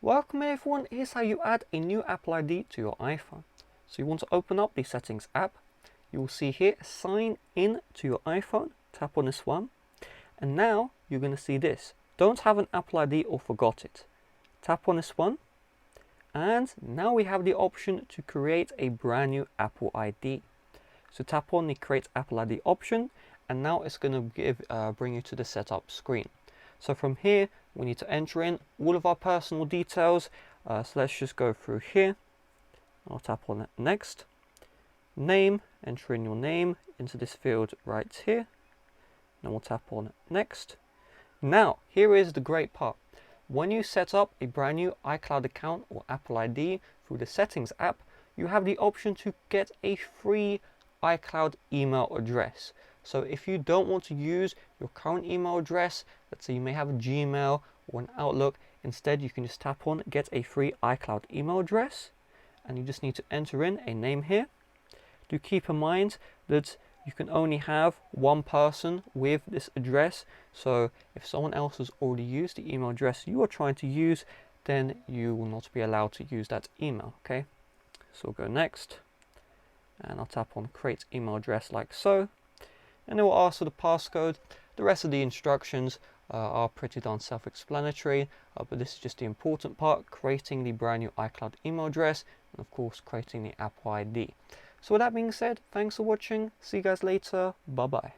Welcome everyone, here's how you add a new Apple ID to your iPhone. So you want to open up the settings app. You will see here sign in to your iPhone. Tap on this one. And now you're going to see this. Don't have an Apple ID or forgot it. Tap on this one. And now we have the option to create a brand new Apple ID. So tap on the create Apple ID option. And now it's going to bring you to the setup screen. So from here, we need to enter in all of our personal details. So let's just go through here. I'll tap on next. Name, enter in your name into this field right here. Then we'll tap on next. Now, here is the great part. When you set up a brand new iCloud account or Apple ID through the settings app, you have the option to get a free iCloud email address. So if you don't want to use your current email address, let's say you may have a Gmail or an Outlook, instead you can just tap on get a free iCloud email address, and you just need to enter in a name here. Do keep in mind that you can only have one person with this address, so if someone else has already used the email address you are trying to use, then you will not be allowed to use that email. Okay, so we'll go next, and I'll tap on create email address like so. And it will ask for the passcode. The rest of the instructions are pretty darn self-explanatory, but this is just the important part, creating the brand new iCloud email address, and of course creating the Apple ID. So with that being said, thanks for watching, see you guys later, bye bye.